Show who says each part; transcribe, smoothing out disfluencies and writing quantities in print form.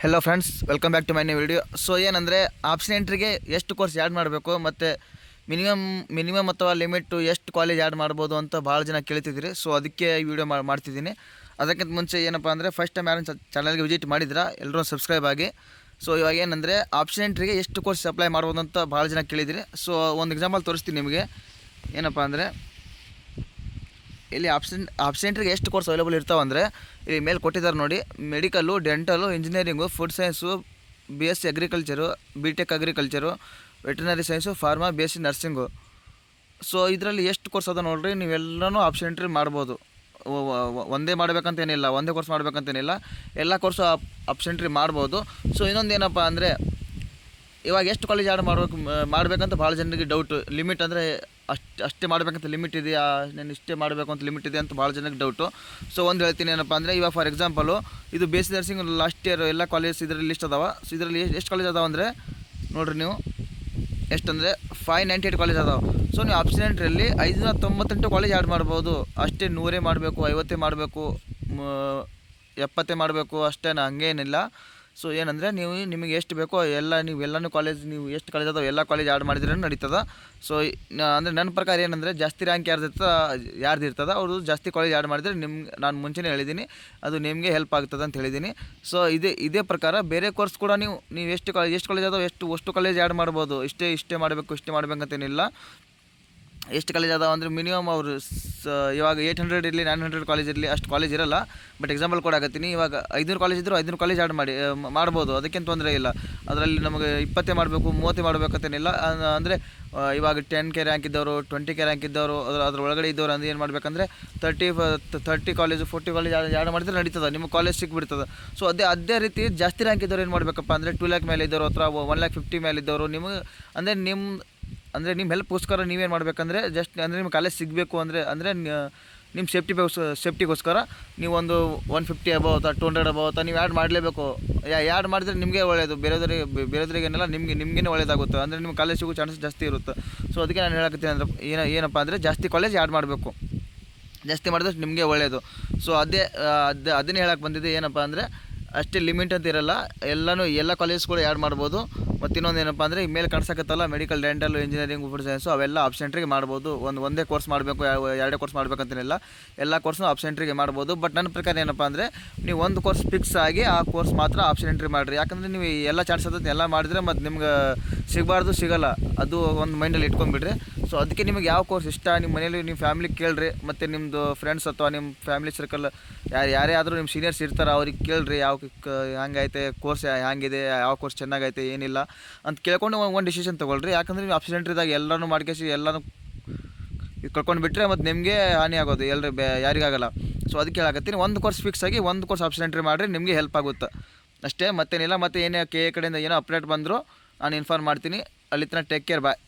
Speaker 1: Hello friends, welcome back to my new video. So ಏನಂದರೆ option ಎಂಟ್ರಿಗೆ ಎಷ್ಟು course add ಮಾಡಬೇಕು ಮತ್ತು ಮಿನಿಮಮ್ ಅಥವಾ ಲಿಮಿಟು ಎಷ್ಟು ಕಾಲೇಜ್ ಆ್ಯಡ್ ಮಾಡ್ಬೋದು ಅಂತ ಭಾಳ ಜನ ಕೇಳ್ತಿದ್ದೀರಿ. ಸೊ ಅದಕ್ಕೆ ಈ ವಿಡಿಯೋ ಮಾಡ್ತಿದ್ದೀನಿ. ಅದಕ್ಕಿಂತ ಮುಂಚೆ ಏನಪ್ಪ ಅಂದರೆ ಫಸ್ಟ್ ಟೈಮ್ ಯಾರು ಚಾನಲ್ಗೆ ವಿಸಿಟ್ ಮಾಡಿದ್ರೆ ಎಲ್ಲರೂ ಸಬ್ಸ್ಕ್ರೈಬ್ ಆಗಿ. ಸೊ ಇವಾಗ ಏನಂದರೆ ಆಪ್ಷನ್ ಎಂಟ್ರಿಗೆ ಎಷ್ಟು ಕೋರ್ಸ್ ಅಪ್ಲೈ ಮಾಡ್ಬೋದು ಅಂತ ಭಾಳ ಜನ ಕೇಳಿದಿರಿ. ಸೊ ಒಂದು ಎಕ್ಸಾಂಪಲ್ ತೋರಿಸ್ತೀನಿ ನಿಮಗೆ. ಏನಪ್ಪ ಅಂದರೆ ಇಲ್ಲಿ ಆಪ್ಷನ್ಟ್ರಿಗೆ ಎಷ್ಟು ಕೋರ್ಸ್ ಅವೈಲೇಬಲ್ ಇರ್ತಾವೆ ಅಂದರೆ ಇಲ್ಲಿ ಮೇಲೆ ಕೊಟ್ಟಿದ್ದಾರೆ ನೋಡಿ. Medical, dental, engineering, food science, BSc agriculture, BTech agriculture, veterinary science, pharma, BSc nursing. So ಇದರಲ್ಲಿ ಎಷ್ಟು ಕೋರ್ಸ್ ಅದ ನೋಡಿರಿ. ನೀವೆಲ್ಲನೂ ಆಪ್ಷನ್ ಎಂಟ್ರಿ ಮಾಡ್ಬೋದು. ಒಂದೇ ಮಾಡಬೇಕಂತೇನಿಲ್ಲ, ಒಂದೇ ಕೋರ್ಸ್ ಮಾಡಬೇಕಂತೇನಿಲ್ಲ, ಎಲ್ಲ ಕೋರ್ಸು ಆಪ್ಷನ್ ಎಂಟ್ರಿ ಮಾಡ್ಬೋದು. ಸೊ ಇನ್ನೊಂದು ಏನಪ್ಪ ಅಂದರೆ ಇವಾಗ ಎಷ್ಟು ಕಾಲೇಜ್ ಆ್ಯಡ್ ಮಾಡಬೇಕಂತ ಭಾಳ ಜನರಿಗೆ ಡೌಟು. ಲಿಮಿಟ್ ಅಂದರೆ ಅಷ್ಟೇ ಮಾಡಬೇಕಂತ ಲಿಮಿಟ್ ಇದೆಯಾ, ನಾನು ಇಷ್ಟೇ ಮಾಡಬೇಕು ಅಂತ ಲಿಮಿಟ್ ಇದೆ ಅಂತ ಭಾಳ ಜನಕ್ಕೆ ಡೌಟು. ಸೊ ಒಂದು ಹೇಳ್ತೀನಿ ಏನಪ್ಪ ಅಂದರೆ ಇವಾಗ ಫಾರ್ ಎಕ್ಸಾಂಪಲು ಇದು BSc ನರ್ಸಿಂಗ್ ಲಾಸ್ಟ್ ಇಯರ್ ಎಲ್ಲ ಕಾಲೇಜ್ ಇದರಲ್ಲಿ ಲಿಸ್ಟ್ ಅದಾವೆ. ಸೊ ಇದರಲ್ಲಿ ಎಷ್ಟು ಕಾಲೇಜ್ ಅದಾವೆ ಅಂದರೆ ನೋಡಿರಿ ನೀವು, ಎಷ್ಟಂದರೆ 598 ಕಾಲೇಜ್ ಅದಾವೆ. ಸೊ ನೀವು ಆಪ್ಷನ್ ಎಂಟ್ರಲ್ಲಿ 598 ಕಾಲೇಜ್ ಆ್ಯಡ್ ಮಾಡ್ಬೋದು. ಅಷ್ಟೇ 100 ಮಾಡಬೇಕು, 50 ಮಾಡಬೇಕು, 70 ಮಾಡಬೇಕು ಅಷ್ಟೇನ, ಹಂಗೇನಿಲ್ಲ. ಸೊ ಏನಂದರೆ ನಿಮಗೆ ಎಷ್ಟು ಬೇಕೋ ಎಲ್ಲನೂ ಕಾಲೇಜ್, ನೀವು ಎಷ್ಟು ಕಾಲೇಜ್ ಅದಾವೆ ಎಲ್ಲ ಕಾಲೇಜ್ ಆ್ಯಡ್ ಮಾಡಿದ್ರೆ ನಡೀತದೆ. ಸೊ ಅಂದರೆ ನನ್ನ ಪ್ರಕಾರ ಏನಂದರೆ ಜಾಸ್ತಿ ರ್ಯಾಂಕ್ ಯಾರ್ದು ಇರ್ತದೆ ಅವರು ಜಾಸ್ತಿ ಕಾಲೇಜ್ ಆ್ಯಡ್ ಮಾಡಿದರೆ ನಾನು ಮುಂಚೆನೇ ಹೇಳಿದ್ದೀನಿ, ಅದು ನಿಮಗೆ ಹೆಲ್ಪ್ ಆಗ್ತದೆ ಅಂತ ಹೇಳಿದ್ದೀನಿ. ಸೊ ಇದೇ ಪ್ರಕಾರ ಬೇರೆ ಕೋರ್ಸ್ ಕೂಡ ನೀವು ಎಷ್ಟು ಕಾಲೇಜ್ ಅದಾವೆ ಅಷ್ಟು ಕಾಲೇಜ್ ಆ್ಯಡ್ ಮಾಡ್ಬೋದು. ಇಷ್ಟೇ ಮಾಡಬೇಕಂತೇನಿಲ್ಲ. ಎಷ್ಟು ಕಾಲೇಜ್ ಅದಾವೆ ಅಂದರೆ ಮಿನಿಮಮ್ ಅವರು ಇವಾಗ 800 ಇರಲಿ, 900 ಕಾಲೇಜ್ ಇರಲಿ, ಅಷ್ಟು ಕಾಲೇಜ್ ಇರಲ್ಲ. ಬಟ್ ಎಕ್ಸಾಂಪಲ್ ಕೊಡಾಕತ್ತೀನಿ. ಇವಾಗ 500 ಕಾಲೇಜ್ ಇದ್ದರೂ 500 ಕಾಲೇಜ್ ಆ್ಯಡ್ ಮಾಡ್ಬೋದು. ಅದಕ್ಕೇನು ತೊಂದರೆ ಇಲ್ಲ. ಅದರಲ್ಲಿ ನಮಗೆ 20 ಮಾಡಬೇಕು, 30 ಮಾಡಬೇಕಂತೇನಿಲ್ಲ. ಅಂದರೆ ಇವಾಗ 10K ರ್ಯಾಂಕ್ ಇದ್ದವರು, 20K ರ್ಯಾಂಕ್ ಇದ್ದವರು, ಅದ್ರ ಒಳಗಡೆ ಇದ್ದವರು ಅಂದ್ರೆ ಏನು ಮಾಡಬೇಕಂದ್ರೆ 30 ಕಾಲೇಜು, 40 ಕಾಲೇಜ್ ಆ್ಯಡ್ ಮಾಡಿದ್ರೆ ನಡೀತದೆ, ನಿಮ್ಮ ಕಾಲೇಜ್ ಸಿಕ್ಬಿಡ್ತದೆ. ಸೊ ಅದೇ ರೀತಿ ಜಾಸ್ತಿ ರ್ಯಾಂಕ್ ಇದ್ದವ್ರು ಏನು ಮಾಡಬೇಕಪ್ಪ ಅಂದರೆ 2 ಲ್ಯಾಕ್ ಮೇಲೆ ಇದ್ದವರು ಅಥವಾ 1,50,000 ಮೇಲೆ ಇದ್ದವರು ನಿಮಗೆ ಅಂದರೆ ನಿಮ್ಮ ಹೆಲ್ಪ್ಗೋಸ್ಕರ ನೀವೇನು ಮಾಡಬೇಕಂದ್ರೆ ಜಸ್ಟ್ ಅಂದರೆ ನಿಮ್ಮ ಕಾಲೇಜ್ ಸಿಗಬೇಕು ಅಂದರೆ ನಿಮ್ಮ ಸೇಫ್ಟಿಗೋಸ್ಕರ ನೀವು ಒಂದು 150 ಅಬೌವ್ ಅಥವಾ 200 ಅಬೌವ್ ಅಥವಾ ನೀವು ಆ್ಯಡ್ ಮಾಡಲೇಬೇಕು. ಆ್ಯಡ್ ಮಾಡಿದ್ರೆ ನಿಮಗೆ ಒಳ್ಳೆಯದು, ಬೇರೆಯವರಿಗೇನೆಲ್ಲ ನಿಮಗೇ ಒಳ್ಳೆಯದಾಗುತ್ತೆ. ಅಂದರೆ ನಿಮ್ಮ ಕಾಲೇಜ್ ಸಿಗೋ ಚಾನ್ಸಸ್ ಜಾಸ್ತಿ ಇರುತ್ತೆ. ಸೊ ಅದಕ್ಕೆ ನಾನು ಹೇಳಕತ್ತೀನಿ ಅಂದರೆ ಏನಪ್ಪ ಅಂದರೆ ಜಾಸ್ತಿ ಕಾಲೇಜ್ ಆ್ಯಡ್ ಮಾಡಬೇಕು. ಜಾಸ್ತಿ ಮಾಡಿದ್ರೆ ನಿಮಗೆ ಒಳ್ಳೆಯದು. ಸೊ ಅದನ್ನೇ ಹೇಳಕ್ಕೆ ಬಂದಿದೆ. ಏನಪ್ಪ ಅಂದರೆ ಅಷ್ಟೇ ಲಿಮಿಟ್ ಅಂತ ಇರಲ್ಲ, ಎಲ್ಲ ಕಾಲೇಜ್ಗಳು ಆ್ಯಡ್ ಮಾಡ್ಬೋದು. ಮತ್ತು ಇನ್ನೊಂದು ಏನಪ್ಪ ಅಂದರೆ ಈ ಮೇಲೆ ಕಾಣಿಸಕತ್ತಲ್ಲ medical, dental, engineering, food science ಅವೆಲ್ಲ ಆಪ್ಷನ್ ಎಂಟ್ರಿಗೆ ಮಾಡ್ಬೋದು. ಒಂದೇ ಕೋರ್ಸ್ ಮಾಡಬೇಕು, 2 ಕೋರ್ಸ್ ಮಾಡಬೇಕಂತೇನಿಲ್ಲ, ಎಲ್ಲ ಕೋರ್ಸ್ನು ಆಪ್ಷನ್ ಎಂಟ್ರಿಗೆ ಮಾಡ್ಬೋದು. ಬಟ್ ನನ್ನ ಪ್ರಕಾರ ಏನಪ್ಪ ಅಂದರೆ ನೀವು ಒಂದು ಕೋರ್ಸ್ ಫಿಕ್ಸ್ ಆಗಿ ಆ ಕೋರ್ಸ್ ಮಾತ್ರ ಆಪ್ಷನ್ ಎಂಟ್ರಿ ಮಾಡಿರಿ. ಯಾಕಂದರೆ ನೀವು ಎಲ್ಲ ಚಾನ್ಸ್ ಅದ ಎಲ್ಲ ಮಾಡಿದ್ರೆ ಮತ್ತು ನಿಮ್ಗೆ ಸಿಗಲ್ಲ, ಅದು ಒಂದು ಮೈಂಡಲ್ಲಿ ಇಟ್ಕೊಂಡ್ಬಿಡ್ರಿ. ಸೊ ಅದಕ್ಕೆ ನಿಮಗೆ ಯಾವ ಕೋರ್ಸ್ ಇಷ್ಟ, ನಿಮ್ಮ ಮನೇಲಿ ನಿಮ್ಮ ಫ್ಯಾಮಿಲಿ ಕೇಳ್ರಿ, ಮತ್ತು ನಿಮ್ಮದು ಫ್ರೆಂಡ್ಸ್ ಅಥವಾ ನಿಮ್ಮ ಫ್ಯಾಮಿಲಿ ಸರ್ಕಲ್ ಯಾರೇ ಆದರೂ ನಿಮ್ಮ ಸೀನಿಯರ್ಸ್ ಇರ್ತಾರೆ, ಅವ್ರಿಗೆ ಕೇಳ್ರಿ ಹಂಗೈತೆ ಕೋರ್ಸ್, ಹ್ಯಾಂಗಿದೆ, ಯಾವ ಕೋರ್ಸ್ ಚೆನ್ನಾಗೈತೆ ಏನಿಲ್ಲ ಅಂತ ಕೇಳ್ಕೊಂಡು ಒಂದು ಡಿಸಿಷನ್ ತೊಗೊಳ್ರಿ. ಯಾಕಂದರೆ ನೀವು ಆಪ್ಷನ್ ಎಂಟ್ರಿದಾಗ ಎಲ್ಲನೂ ಮಾಡ್ಕೇಸಿ ಎಲ್ಲನೂ ಕಳ್ಕೊಂಡು ಬಿಟ್ಟರೆ ಮತ್ತು ನಿಮಗೆ ಹಾನಿ ಆಗೋದು, ಯಾರಿಗಾಗಲ್ಲ. ಸೊ ಅದಕ್ಕೆ ಹೇಳಕತ್ತೀನಿ, ಒಂದು ಕೋರ್ಸ್ ಫಿಕ್ಸ್ ಆಗಿ ಒಂದು ಕೋರ್ಸ್ ಆಪ್ಷನ್ ಎಂಟ್ರಿ ಮಾಡಿರಿ, ನಿಮಗೆ ಹೆಲ್ಪ್ ಆಗುತ್ತೆ ಅಷ್ಟೇ, ಮತ್ತೇನಿಲ್ಲ. ಮತ್ತು ಏನೇ KA ಕಡೆಯಿಂದ ಏನೋ ಅಪ್ಡೇಟ್ ಬಂದರೂ ನಾನು ಇನ್ಫಾರ್ಮ್ ಮಾಡ್ತೀನಿ. ಅಲ್ಲಿ ತನಕ ಟೇಕ್ ಕೇರ್, ಬಾಯ್.